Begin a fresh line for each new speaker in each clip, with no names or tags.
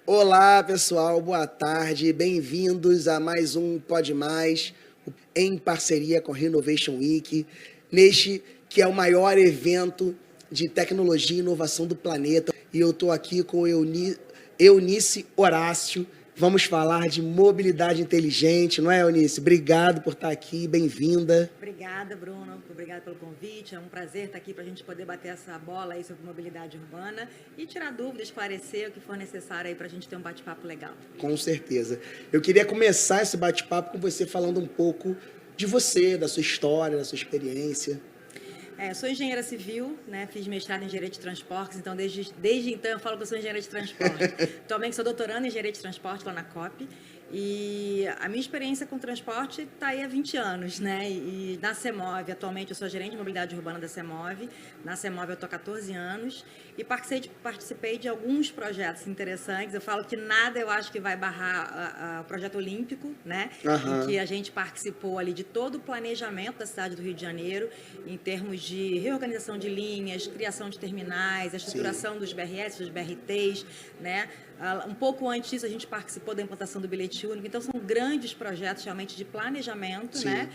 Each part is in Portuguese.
Olá, pessoal, boa tarde. Bem-vindos a mais um Pode Mais, em parceria com a Renovation Week, neste que é o maior evento de tecnologia e inovação do planeta. E eu estou aqui com Eunice Horácio. Vamos falar de mobilidade inteligente, não é, Eunice? Obrigado por estar aqui, bem-vinda.
Obrigada, Bruno. Obrigada pelo convite. É um prazer estar aqui para a gente poder bater essa bola aí sobre mobilidade urbana e tirar dúvidas, esclarecer o que for necessário aí para a gente ter um bate-papo legal.
Com certeza. Eu queria começar esse bate-papo com você falando um pouco de você, da sua história, da sua experiência.
Sou engenheira civil, né? Fiz mestrado em engenharia de transportes, então desde então eu falo que eu sou engenheira de transporte. Atualmente sou doutoranda em engenharia de transporte lá na COP. E a minha experiência com transporte está aí há 20 anos, né? E na CEMOV, atualmente eu sou gerente de mobilidade urbana da CEMOV. Na CEMOV eu estou há 14 anos e participei de alguns projetos interessantes. Eu falo que nada eu acho que vai barrar o projeto olímpico, né?
Aham.
Em que a gente participou ali de todo o planejamento da cidade do Rio de Janeiro, em termos de reorganização de linhas, criação de terminais, a estruturação dos BRS, dos BRTs, né? Um pouco antes disso, a gente participou da implantação do bilhete único. Então, são grandes projetos, realmente, de planejamento, né?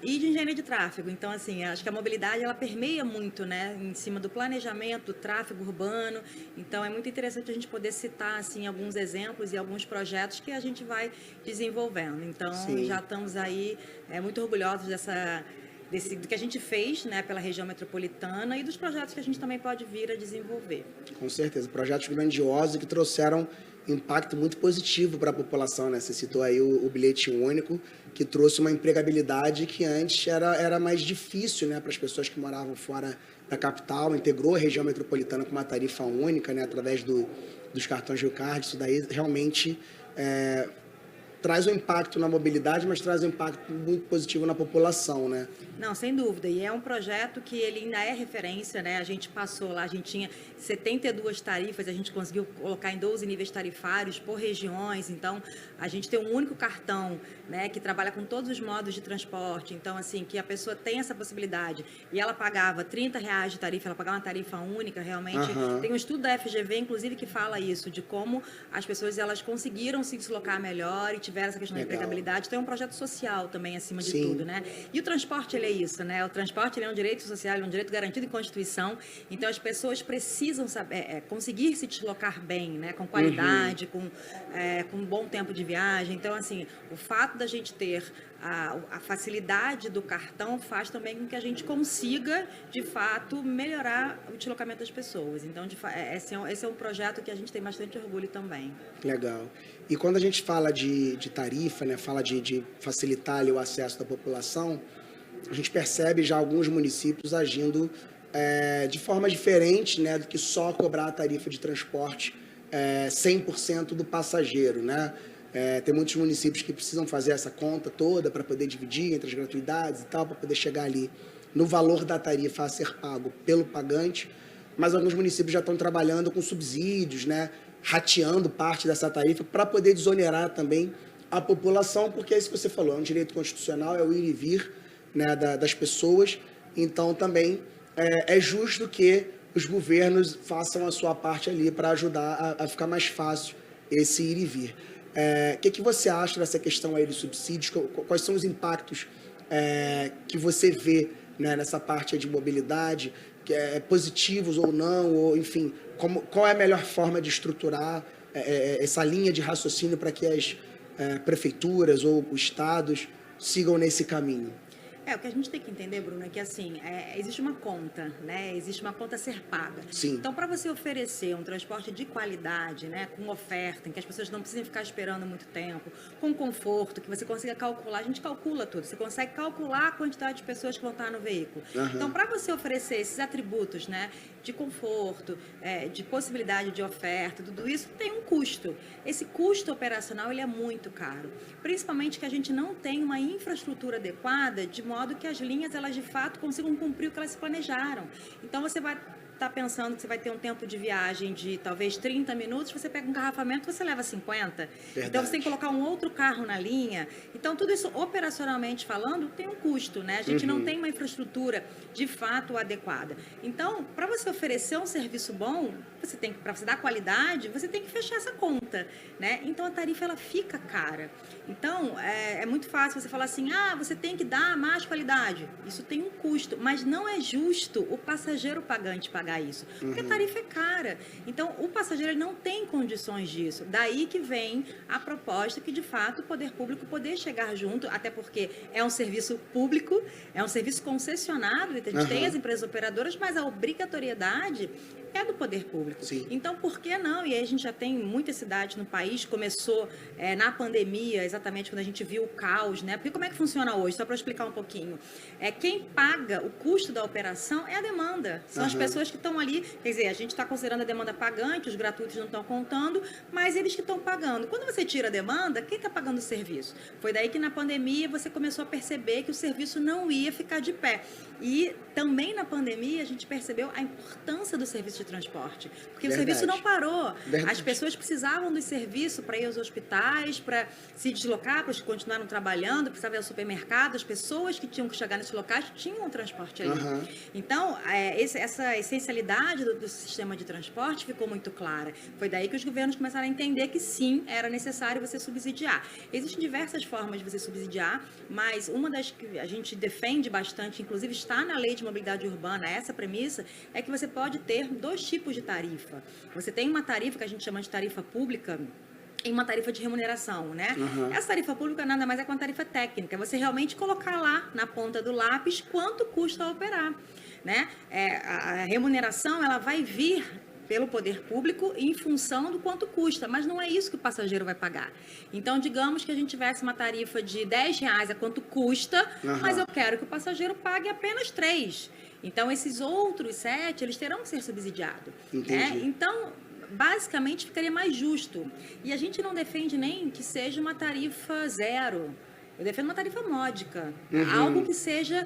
E de engenharia de tráfego. Então, assim, acho que a mobilidade, ela permeia muito, né? Em cima do planejamento, do tráfego urbano. Então, é muito interessante a gente poder citar, assim, alguns exemplos e alguns projetos que a gente vai desenvolvendo. Então,
Sim.
já estamos aí muito orgulhosos do que a gente fez, né, pela região metropolitana e dos projetos que a gente também pode vir a desenvolver.
Com certeza, projetos grandiosos que trouxeram impacto muito positivo para a população, né? Você citou aí o bilhete único, que trouxe uma empregabilidade que antes era mais difícil, né, para as pessoas que moravam fora da capital, integrou a região metropolitana com uma tarifa única, né, através dos cartões Rio Card. Isso daí realmente traz um impacto na mobilidade, mas traz um impacto muito positivo na população, né?
Não, sem dúvida. E é um projeto que ele ainda é referência, né? A gente passou lá, a gente tinha 72 tarifas, a gente conseguiu colocar em 12 níveis tarifários por regiões. Então, a gente tem um único cartão, né, que trabalha com todos os modos de transporte. Então, assim, que a pessoa tem essa possibilidade. E ela pagava R$ 30 de tarifa, ela pagava uma tarifa única, realmente.
Aham.
Tem um estudo da FGV, inclusive, que fala isso, de como as pessoas elas conseguiram se deslocar melhor e tiveram essa questão da empregabilidade. Então, é um projeto social também, acima de tudo, né? E o transporte, ele é isso, né? O transporte, ele é um direito social, ele é um direito garantido em Constituição. Então, as pessoas precisam saber, conseguir se deslocar bem, né? Com qualidade, com um bom tempo de viagem. Então, assim, o fato da gente ter a facilidade do cartão faz também com que a gente consiga, de fato, melhorar o deslocamento das pessoas. Então, esse é um projeto que a gente tem bastante orgulho também.
Legal. E quando a gente fala de tarifa, né, fala de facilitar ali o acesso da população, a gente percebe já alguns municípios agindo de forma diferente, né, do que só cobrar a tarifa de transporte 100% do passageiro, né? Tem muitos municípios que precisam fazer essa conta toda para poder dividir entre as gratuidades e tal, para poder chegar ali no valor da tarifa a ser pago pelo pagante, mas alguns municípios já estão trabalhando com subsídios, né, rateando parte dessa tarifa para poder desonerar também a população, porque é isso que você falou, é um direito constitucional, é o ir e vir, né, das pessoas. Então também é justo que os governos façam a sua parte ali para ajudar a ficar mais fácil esse ir e vir. O que você acha dessa questão aí dos subsídios? Quais são os impactos que você vê, né, nessa parte de mobilidade, positivos ou não, ou enfim, qual é a melhor forma de estruturar essa linha de raciocínio para que as prefeituras ou os estados sigam nesse caminho?
O que a gente tem que entender, Bruno, é que assim, existe uma conta, né? Existe uma conta a ser paga.
Sim.
Então, para você oferecer um transporte de qualidade, né, com oferta, em que as pessoas não precisem ficar esperando muito tempo, com conforto, que você consiga calcular, a gente calcula tudo, você consegue calcular a quantidade de pessoas que vão estar no veículo.
Uhum.
Então, para você oferecer esses atributos, né, de conforto, de possibilidade de oferta, tudo isso tem um custo. Esse custo operacional, ele é muito caro. Principalmente que a gente não tem uma infraestrutura adequada, de modo que as linhas, elas de fato consigam cumprir o que elas se planejaram. Então, você vai estar pensando que você vai ter um tempo de viagem de talvez 30 minutos, você pega um engarrafamento, você leva 50.
Verdade.
Então, você tem que colocar um outro carro na linha. Então, tudo isso, operacionalmente falando, tem um custo, né? A gente não tem uma infraestrutura, de fato, adequada. Então, para você oferecer um serviço bom, para você dar qualidade, você tem que fechar essa conta, né? Então a tarifa ela fica cara. Então é muito fácil você falar assim, você tem que dar mais qualidade. Isso tem um custo, mas não é justo o passageiro pagante pagar isso, porque a tarifa é cara. Então o passageiro ele não tem condições disso. Daí que vem a proposta que de fato o poder público poder chegar junto, até porque é um serviço público, é um serviço concessionado, a gente tem as empresas operadoras, mas a obrigatoriedade é do poder público.
Sim.
Então, por que não? E aí a gente já tem muitas cidades no país, começou na pandemia, exatamente quando a gente viu o caos, né? Porque como é que funciona hoje? Só para explicar um pouquinho. Quem paga o custo da operação é a demanda. São as pessoas que estão ali, quer dizer, a gente está considerando a demanda pagante, os gratuitos não estão contando, mas eles que estão pagando. Quando você tira a demanda, quem está pagando o serviço? Foi daí que na pandemia você começou a perceber que o serviço não ia ficar de pé. E também na pandemia a gente percebeu a importância do serviço de transporte, porque o serviço não parou. As pessoas precisavam do serviço para ir aos hospitais, para se deslocar, para continuarem trabalhando, precisavam ir ao supermercado, as pessoas que tinham que chegar nesses locais tinham um transporte ali. Então, essa essencialidade do sistema de transporte ficou muito clara. Foi daí que os governos começaram a entender que sim, era necessário você subsidiar. Existem diversas formas de você subsidiar, mas uma das que a gente defende bastante, inclusive está na Lei de Mobilidade Urbana, essa premissa, é que você pode ter dois tipos de tarifa. Você tem uma tarifa que a gente chama de tarifa pública e uma tarifa de remuneração, né? Essa tarifa pública nada mais é que uma tarifa técnica. É você realmente colocar lá na ponta do lápis quanto custa operar, né? A remuneração, ela vai vir pelo poder público em função do quanto custa, mas não é isso que o passageiro vai pagar. Então, digamos que a gente tivesse uma tarifa de R$10 a quanto custa, mas eu quero que o passageiro pague apenas 3. Então, esses outros 7, eles terão que ser subsidiados. Né? Então, basicamente, ficaria mais justo. E a gente não defende nem que seja uma tarifa zero. Eu defendo uma tarifa módica, algo que seja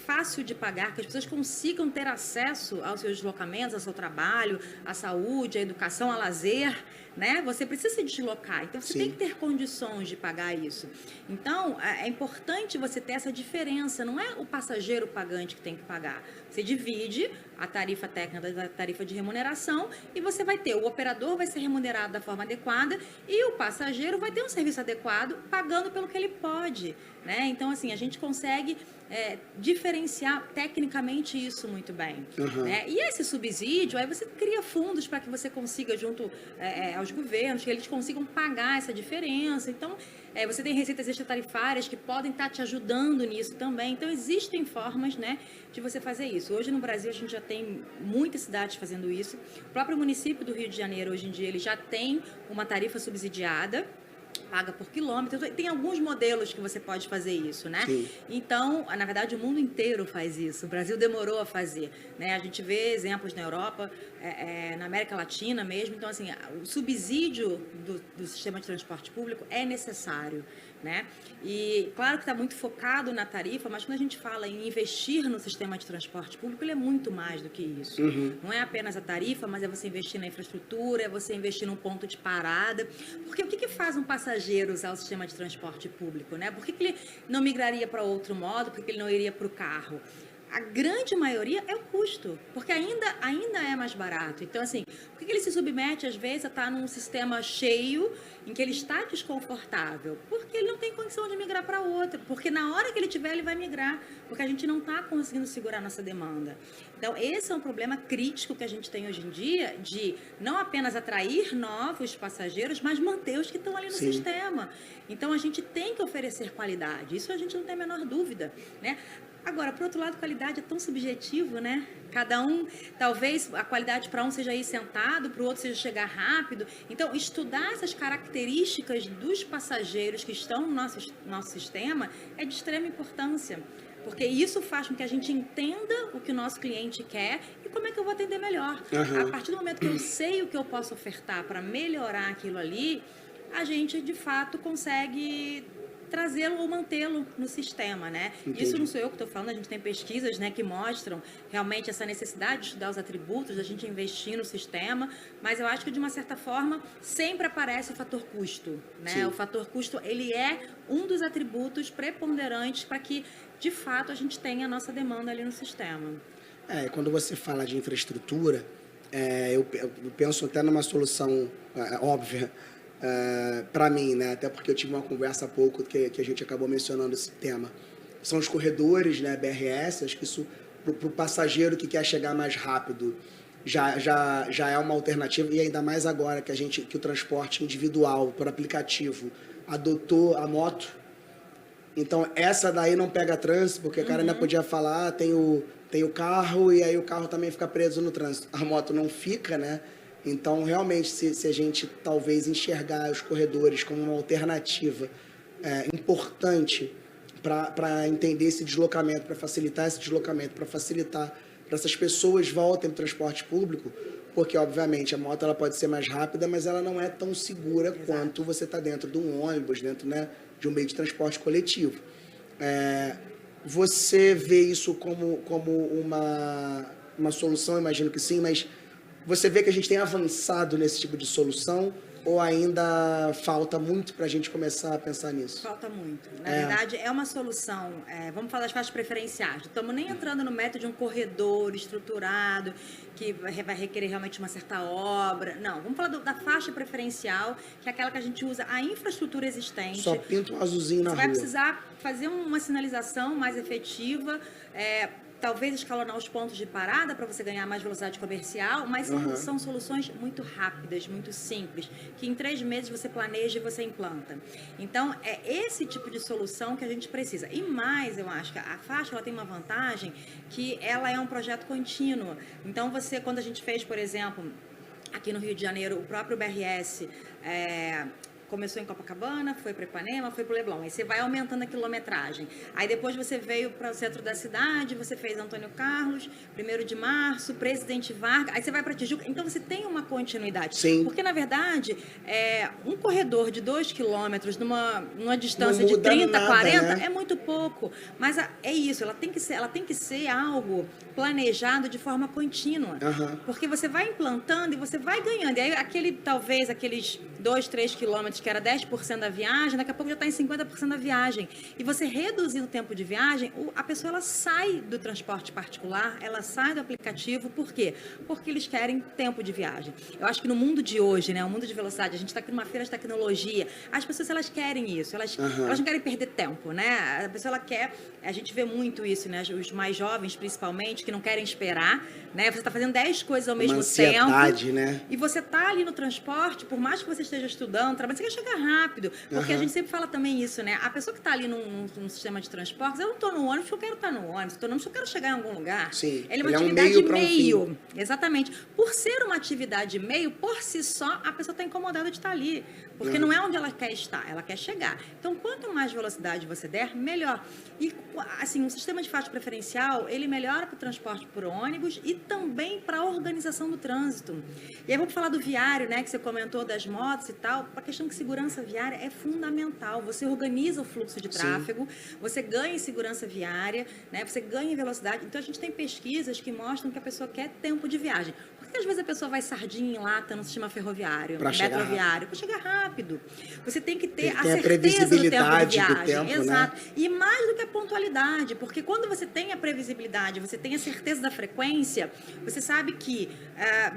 fácil de pagar, que as pessoas consigam ter acesso aos seus deslocamentos, ao seu trabalho, à saúde, à educação, ao lazer, né? Você precisa se deslocar, então você tem que ter condições de pagar isso. Então, é importante você ter essa diferença, não é o passageiro pagante que tem que pagar. Você divide a tarifa técnica da tarifa de remuneração e você vai ter, o operador vai ser remunerado da forma adequada e o passageiro vai ter um serviço adequado pagando pelo que ele pode, né? Então, assim, a gente consegue diferenciar tecnicamente isso muito bem. Né? E esse subsídio, aí você cria fundos para que você consiga, junto aos governos, que eles consigam pagar essa diferença. Então, você tem receitas extratarifárias que podem estar te ajudando nisso também. Então, existem formas, né, de você fazer isso. Hoje, no Brasil, a gente já tem muitas cidades fazendo isso. O próprio município do Rio de Janeiro, hoje em dia, ele já tem uma tarifa subsidiada, paga por quilômetro. Tem alguns modelos que você pode fazer isso, né?
Sim.
Então, na verdade, o mundo inteiro faz isso. O Brasil demorou a fazer, né? A gente vê exemplos na Europa, na América Latina mesmo. Então, assim, o subsídio do sistema de transporte público é necessário, né? E claro que está muito focado na tarifa, mas quando a gente fala em investir no sistema de transporte público, ele é muito mais do que isso. Não é apenas a tarifa, mas é você investir na infraestrutura, é você investir num ponto de parada. Porque o que faz um passageiro usar o sistema de transporte público, né? Por que ele não migraria para outro modo? Por que ele não iria para o carro? A grande maioria é o custo, porque ainda é mais barato. Então, assim, por que ele se submete, às vezes, a estar num sistema cheio, em que ele está desconfortável? Porque ele não tem condição de migrar para outro, porque na hora que ele tiver, ele vai migrar, porque a gente não está conseguindo segurar nossa demanda. Então, esse é um problema crítico que a gente tem hoje em dia, de não apenas atrair novos passageiros, mas manter os que estão ali no sistema. Então, a gente tem que oferecer qualidade, isso a gente não tem a menor dúvida, né? Agora, por outro lado, qualidade é tão subjetivo, né? Cada um, talvez a qualidade para um seja ir sentado, para o outro seja chegar rápido. Então, estudar essas características dos passageiros que estão no nosso sistema é de extrema importância. Porque isso faz com que a gente entenda o que o nosso cliente quer e como é que eu vou atender melhor. A partir do momento que eu sei o que eu posso ofertar para melhorar aquilo ali, a gente, de fato, consegue trazê-lo ou mantê-lo no sistema, né?
Entendi.
Isso não sou eu que estou falando, a gente tem pesquisas, né, que mostram realmente essa necessidade de estudar os atributos, da gente investir no sistema, mas eu acho que, de uma certa forma, sempre aparece o fator custo, né?
Sim.
O fator custo, ele é um dos atributos preponderantes para que, de fato, a gente tenha a nossa demanda ali no sistema.
Quando você fala de infraestrutura, eu penso até numa solução óbvia para mim, né? Até porque eu tive uma conversa há pouco que a gente acabou mencionando esse tema. São os corredores, né, BRS, acho que isso, para o passageiro que quer chegar mais rápido, já é uma alternativa, e ainda mais agora que o transporte individual por aplicativo adotou a moto. Então, essa daí não pega trânsito, porque o cara ainda podia falar, tem o carro, e aí o carro também fica preso no trânsito. A moto não fica, né? Então, realmente, se a gente talvez enxergar os corredores como uma alternativa importante para entender esse deslocamento, para facilitar esse deslocamento, para facilitar para essas pessoas voltem para o transporte público, porque, obviamente, a moto ela pode ser mais rápida, mas ela não é tão segura quanto você está dentro de um ônibus, dentro, né, de um meio de transporte coletivo. Você vê isso como uma solução? Imagino que sim, mas você vê que a gente tem avançado nesse tipo de solução ou ainda falta muito para a gente começar a pensar nisso?
Falta muito. Na verdade, é uma solução. Vamos falar das faixas preferenciais. Não estamos nem entrando no método de um corredor estruturado, que vai requerer realmente uma certa obra. Não, vamos falar da faixa preferencial, que é aquela que a gente usa a infraestrutura existente.
Só pinta um azulzinho na rua.
Você vai precisar fazer uma sinalização mais efetiva, talvez escalonar os pontos de parada para você ganhar mais velocidade comercial, mas são soluções muito rápidas, muito simples, que em 3 meses você planeja e você implanta. Então, é esse tipo de solução que a gente precisa. E mais, eu acho que a faixa ela tem uma vantagem que ela é um projeto contínuo. Então, quando a gente fez, por exemplo, aqui no Rio de Janeiro, o próprio BRS... começou em Copacabana, foi para Ipanema, foi para o Leblon. Aí você vai aumentando a quilometragem. Aí depois você veio para o centro da cidade, você fez Antônio Carlos, 1º de Março, Presidente Vargas, aí você vai para Tijuca. Então você tem uma continuidade.
Sim.
Porque, na verdade, um corredor de 2 quilômetros numa distância de 30,
nada,
40,
né?
é muito pouco. Mas é isso, ela tem que ser algo planejado de forma contínua. Porque você vai implantando e você vai ganhando. E aí, talvez aqueles 2, 3 quilômetros que era 10% da viagem, daqui a pouco já está em 50% da viagem. E você reduzindo o tempo de viagem, a pessoa ela sai do transporte particular, ela sai do aplicativo. Por quê? Porque eles querem tempo de viagem. Eu acho que no mundo de hoje, né, o mundo de velocidade, a gente está aqui numa feira de tecnologia, as pessoas elas querem isso, elas não querem perder tempo, né? A pessoa ela quer, a gente vê muito isso, né? Os mais jovens, principalmente, que não querem esperar, né? Você está fazendo 10 coisas ao mesmo tempo,
né?
E você está ali no transporte, por mais que você esteja estudando, trabalhando, você quer chegar rápido, porque a gente sempre fala também isso, né? A pessoa que está ali num sistema de transportes, eu não estou no ônibus, eu quero estar no ônibus, estou no ônibus, eu quero chegar em algum lugar.
Sim.
Ele é uma atividade meio.
Um
Exatamente. Por ser uma atividade meio, por si só, a pessoa está incomodada de estar ali, porque não é onde ela quer estar, ela quer chegar. Então, quanto mais velocidade você der, melhor. E, assim, o sistema de faixa preferencial, ele melhora para o transporte por ônibus e também para a organização do trânsito. E aí vamos falar do viário, né, que você comentou das motos e tal. A questão de segurança viária é fundamental. Você organiza o fluxo de tráfego, você ganha em segurança viária, né, você ganha em velocidade. Então, a gente tem pesquisas que mostram que a pessoa quer tempo de viagem. Porque às vezes a pessoa vai sardinha em lata no sistema ferroviário, metroviário, para chegar rápido. Você tem que ter a certeza do tempo de viagem. Exato. Né? E mais do que a pontualidade, porque quando você tem a previsibilidade, você tem a certeza da frequência, você sabe que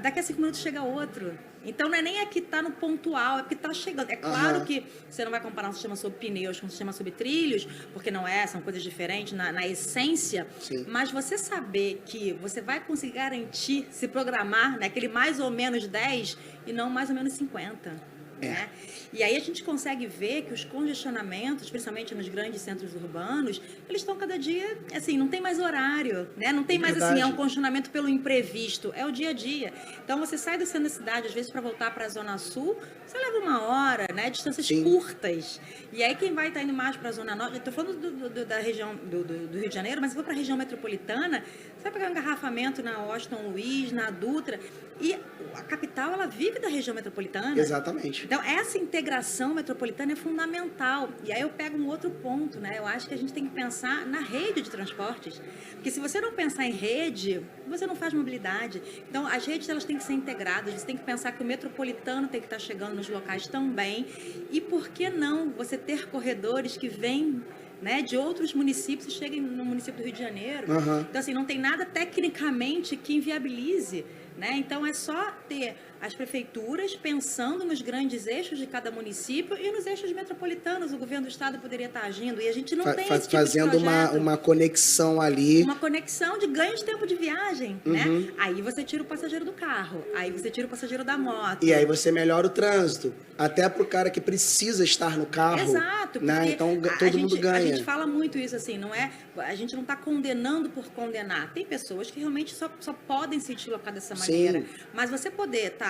daqui a 5 minutos chega outro. Então, não é nem aqui está no pontual, é porque está chegando. É claro que você não vai comparar um sistema sob pneus com um sistema sob trilhos, porque não são coisas diferentes na essência.
Sim.
Mas você saber que você vai conseguir garantir, se programar, né, aquele mais ou menos 10 e não mais ou menos 50. Né? E aí a gente consegue ver que os congestionamentos, principalmente nos grandes centros urbanos, eles estão cada dia, assim, não tem mais horário, né? Não tem mais, assim, um congestionamento pelo imprevisto, é o dia a dia. Então, você sai do centro da cidade, às vezes, para voltar para a Zona Sul, você leva 1 hora, né? Distâncias curtas. E aí, quem vai estar indo mais para a Zona Norte, eu estou falando da região do Rio de Janeiro, mas se for para a região metropolitana, você vai pegar um engarrafamento na Washington Luiz, na Dutra, e a capital, ela vive da região metropolitana.
Exatamente.
Então, essa integração metropolitana é fundamental. E aí eu pego um outro ponto, né? Eu acho que a gente tem que pensar na rede de transportes. Porque se você não pensar em rede, você não faz mobilidade. Então, as redes elas têm que ser integradas. Você tem que pensar que o metropolitano tem que estar chegando nos locais também. E por que não você ter corredores que vêm né, de outros municípios e cheguem no município do Rio de Janeiro. Então, assim, não tem nada tecnicamente que inviabilize, né? Então, é só ter as prefeituras pensando nos grandes eixos de cada município e nos eixos metropolitanos. O governo do estado poderia estar agindo e a gente não tem esse tipo
fazendo
de projeto.
uma conexão ali.
Uma conexão de ganho de tempo de viagem, né? Aí você tira o passageiro do carro, aí você tira o passageiro da moto.
E aí você melhora o trânsito, até para o cara que precisa estar no carro.
Exato.
Né? Então todo mundo ganha.
A gente fala muito isso, assim, não é? A gente não está condenando por condenar. Tem pessoas que realmente só podem se deslocar dessa maneira.
Sim.
Mas você poder estar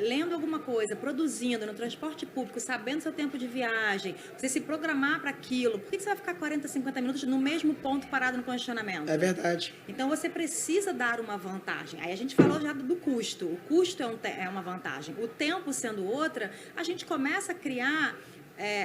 lendo alguma coisa, produzindo no transporte público, sabendo seu tempo de viagem, você se programar para aquilo. Por que você vai ficar 40, 50 minutos no mesmo ponto parado no congestionamento?
É verdade.
Então, você precisa dar uma vantagem. Aí a gente falou já do custo. O custo é uma vantagem. O tempo sendo outra, a gente começa a criar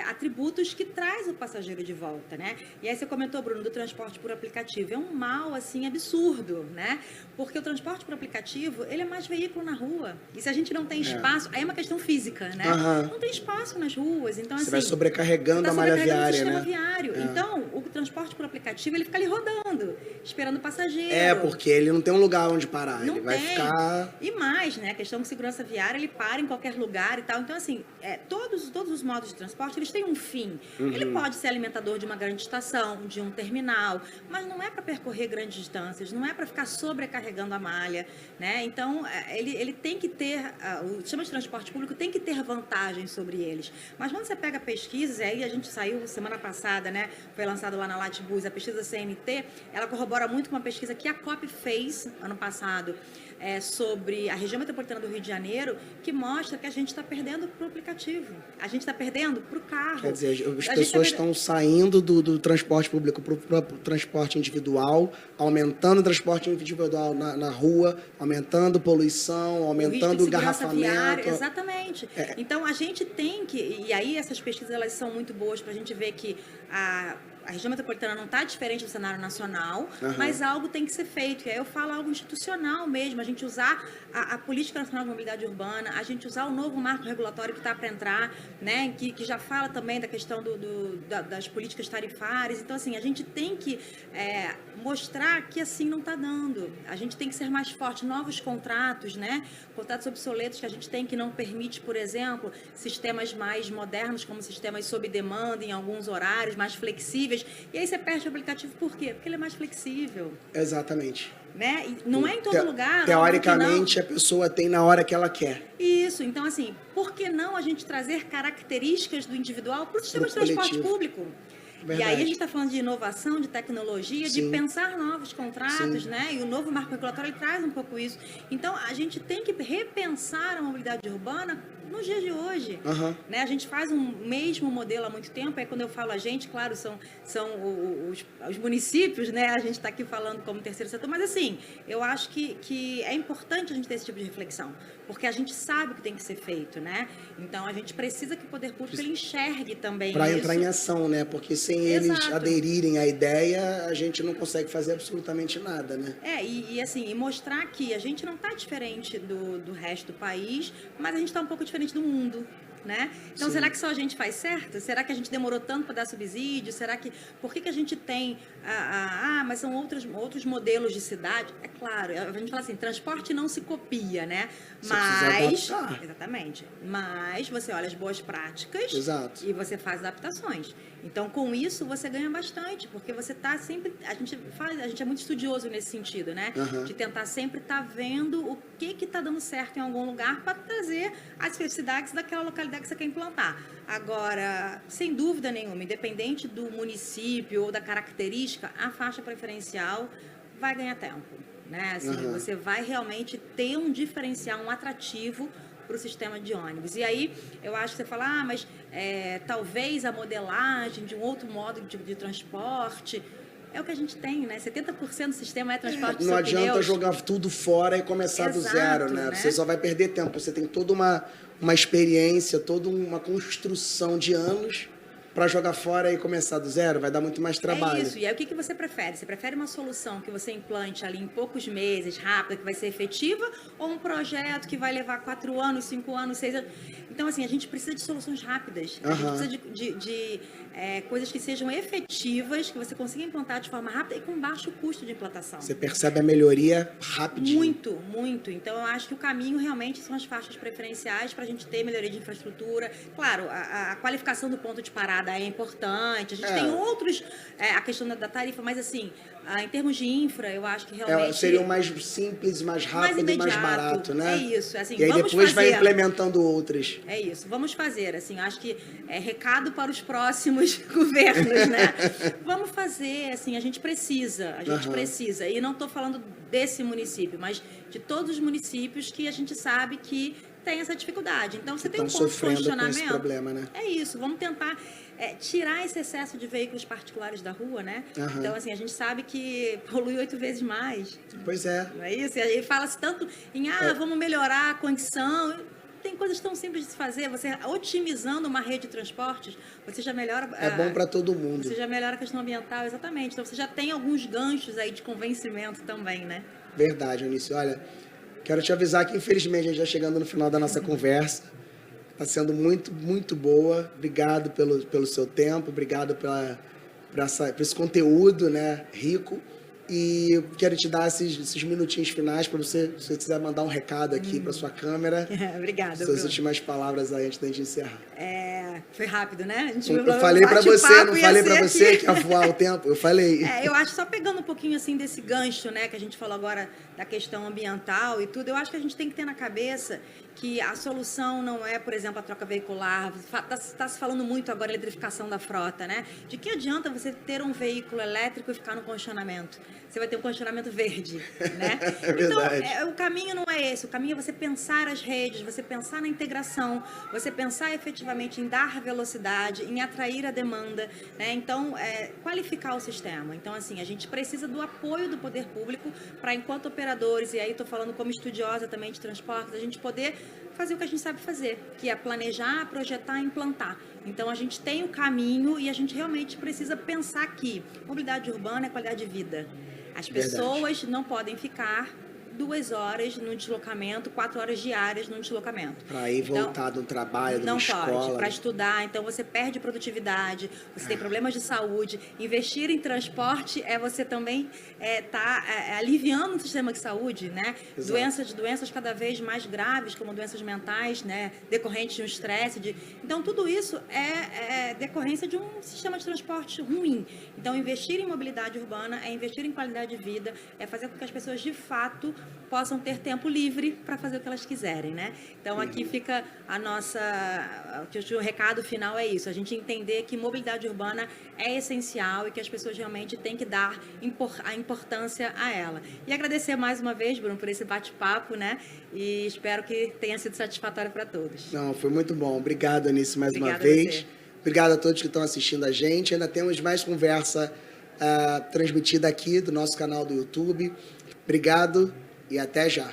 atributos que traz o passageiro de volta, né? E aí você comentou, Bruno, do transporte por aplicativo. É um mal, assim, absurdo, né? Porque o transporte por aplicativo, ele é mais veículo na rua. E se a gente não tem espaço, aí é uma questão física, né? Não tem espaço nas ruas. Então,
você
assim,
vai sobrecarregando a malha viária,
o sistema
né?
viário. Então, o transporte por aplicativo, ele fica ali rodando, esperando o passageiro.
Porque ele não tem um lugar onde parar.
Não
ele vai
tem.
ficar...
E mais, né? A questão de segurança viária, ele para em qualquer lugar e tal. Então, assim, todos os modos de transporte, eles têm um fim. Ele pode ser alimentador de uma grande estação, de um terminal, mas não é para percorrer grandes distâncias, não é para ficar sobrecarregando a malha, né? Então, ele tem que ter, o sistema de transporte público tem que ter vantagens sobre eles. Mas quando você pega pesquisas, aí a gente saiu semana passada, né? Foi lançado lá na Latibus, a pesquisa CNT, ela corrobora muito com uma pesquisa que a COP fez ano passado, sobre a região metropolitana do Rio de Janeiro, que mostra que a gente está perdendo para o aplicativo. A gente está perdendo para o carro.
Quer dizer, as pessoas estão saindo do transporte público para o transporte individual, aumentando o transporte individual na rua, aumentando poluição, aumentando o garrafamento.
Viária, exatamente. Então, a gente tem que... E aí, essas pesquisas, elas são muito boas para a gente ver que a região metropolitana não está diferente do cenário nacional, mas algo tem que ser feito. E aí eu falo algo institucional mesmo, a gente usar a Política Nacional de Mobilidade Urbana, a gente usar o novo marco regulatório que está para entrar, né, que já fala também da questão das políticas tarifárias. Então, assim, a gente tem que mostrar que assim não está dando. A gente tem que ser mais forte. Novos contratos, né, contratos obsoletos que a gente tem, que não permite, por exemplo, sistemas mais modernos, como sistemas sob demanda, em alguns horários, mais flexíveis. E aí você perde o aplicativo por quê? Porque ele é mais flexível.
Exatamente.
Né? E não é em todo lugar.
Teoricamente, a pessoa tem na hora que ela quer.
Isso. Então, assim, por que não a gente trazer características do individual para o sistema de transporte público? Verdade. E aí a gente está falando de inovação, de tecnologia, de pensar novos contratos, né? E o novo marco regulatório ele traz um pouco isso. Então, a gente tem que repensar a mobilidade urbana nos dias de hoje. Né? A gente faz um mesmo modelo há muito tempo. Aí quando eu falo a gente, claro, são os municípios, né? A gente está aqui falando como terceiro setor, mas assim, eu acho que é importante a gente ter esse tipo de reflexão, porque a gente sabe o que tem que ser feito, né? Então a gente precisa que o poder público ele enxergue também
para entrar em ação, né? Porque sem eles aderirem à ideia, a gente não consegue fazer absolutamente nada, né?
E mostrar que a gente não está diferente do resto do país, mas a gente está um pouco diferente do mundo, né? Então, será que só a gente faz certo? Será que a gente demorou tanto para dar subsídio? Será que... Por que a gente tem... mas são outros modelos de cidade? É claro, a gente fala assim, transporte não se copia, né? Mas... Exatamente. Mas você olha as boas práticas e você faz adaptações. Então, com isso, você ganha bastante, porque você está sempre... A gente é muito estudioso nesse sentido, né? De tentar sempre estar vendo o que está dando certo em algum lugar para trazer as especificidades daquela localidade que você quer implantar. Agora, sem dúvida nenhuma, independente do município ou da característica, a faixa preferencial vai ganhar tempo, né? Assim, você vai realmente ter um diferencial, um atrativo para o sistema de ônibus. E aí, eu acho que você fala, mas talvez a modelagem de um outro modo de transporte... É o que a gente tem, né? 70% do sistema é transporte
Não adianta jogar tudo fora e começar do zero, né? Você só vai perder tempo. Você tem toda uma experiência, toda uma construção de anos para jogar fora e começar do zero, vai dar muito mais trabalho.
É isso. E aí o que você prefere? Você prefere uma solução que você implante ali em poucos meses, rápida, que vai ser efetiva, ou um projeto que vai levar 4 anos, 5 anos, 6 anos? Então, assim, a gente precisa de soluções rápidas. A gente precisa de coisas que sejam efetivas, que você consiga implantar de forma rápida e com baixo custo de implantação.
Você percebe a melhoria rapidinho.
Muito, muito. Então, eu acho que o caminho realmente são as faixas preferenciais para a gente ter melhoria de infraestrutura. Claro, a qualificação do ponto de parada é importante. A gente tem outros, a questão da tarifa, mas assim, em termos de infra, eu acho que realmente...
seria o mais simples, mais rápido e mais barato, né?
É isso. Assim,
e aí depois vai implementando outras.
É isso. Vamos fazer, assim, acho que é recado para os próximos governos, né? Vamos fazer, assim, a gente precisa. E não estou falando desse município, mas de todos os municípios que a gente sabe que tem essa dificuldade. Então, você tem um ponto de congestionamento.
Com esse problema, né?
É isso. Vamos tentar tirar esse excesso de veículos particulares da rua, né? Então, assim, a gente sabe que polui 8 vezes mais.
Pois é.
Não é isso? E aí fala-se tanto em, vamos melhorar a condição. Tem coisas tão simples de se fazer. Você otimizando uma rede de transportes, você já melhora...
É bom para todo mundo.
Você já melhora a questão ambiental, exatamente. Então, você já tem alguns ganchos aí de convencimento também, né?
Verdade, Eunice. Olha, quero te avisar que, infelizmente, a gente já chegando no final da nossa conversa. Está sendo muito, muito boa. Obrigado pelo seu tempo, obrigado por esse conteúdo, né, rico. E quero te dar esses minutinhos finais para você, se você quiser mandar um recado aqui para sua câmera.
Obrigada,
Suas últimas palavras aí antes da gente encerrar.
Foi rápido, né?
Eu falei para você, não falei para você que ia voar o tempo, eu falei.
Eu acho, só pegando um pouquinho assim desse gancho, né, que a gente falou agora da questão ambiental e tudo, eu acho que a gente tem que ter na cabeça que a solução não é, por exemplo, a troca veicular. Está se falando muito agora eletrificação da frota, né? De que adianta você ter um veículo elétrico e ficar no congestionamento? Você vai ter um congestionamento verde, né?
É verdade.
Então, o caminho não é esse. O caminho é você pensar as redes, você pensar na integração, você pensar efetivamente em dar velocidade, em atrair a demanda, né? Então, qualificar o sistema. Então, assim, a gente precisa do apoio do poder público para, enquanto operadores, e aí estou falando como estudiosa também de transportes, a gente poder fazer o que a gente sabe fazer, que é planejar, projetar e implantar. Então, a gente tem o caminho e a gente realmente precisa pensar que mobilidade urbana é qualidade de vida. As pessoas não podem ficar 2 horas no deslocamento, 4 horas diárias no deslocamento.
Para ir voltar do trabalho, de uma escola.
Não pode, para estudar, então você perde produtividade, você tem problemas de saúde. Investir em transporte é você também aliviando o sistema de saúde, né? Doenças cada vez mais graves, como doenças mentais, né? Decorrentes de um estresse. Então, tudo isso é decorrência de um sistema de transporte ruim. Então, investir em mobilidade urbana é investir em qualidade de vida, é fazer com que as pessoas, de fato, possam ter tempo livre para fazer o que elas quiserem, né? Então, aqui fica o recado final é isso, a gente entender que mobilidade urbana é essencial e que as pessoas realmente têm que dar a importância a ela. E agradecer mais uma vez, Bruno, por esse bate-papo, né? E espero que tenha sido satisfatório para todos.
Não, foi muito bom. Obrigado, Anice, mais uma vez. Obrigado a todos que estão assistindo a gente. Ainda temos mais conversa transmitida aqui do nosso canal do YouTube. Obrigado e até já.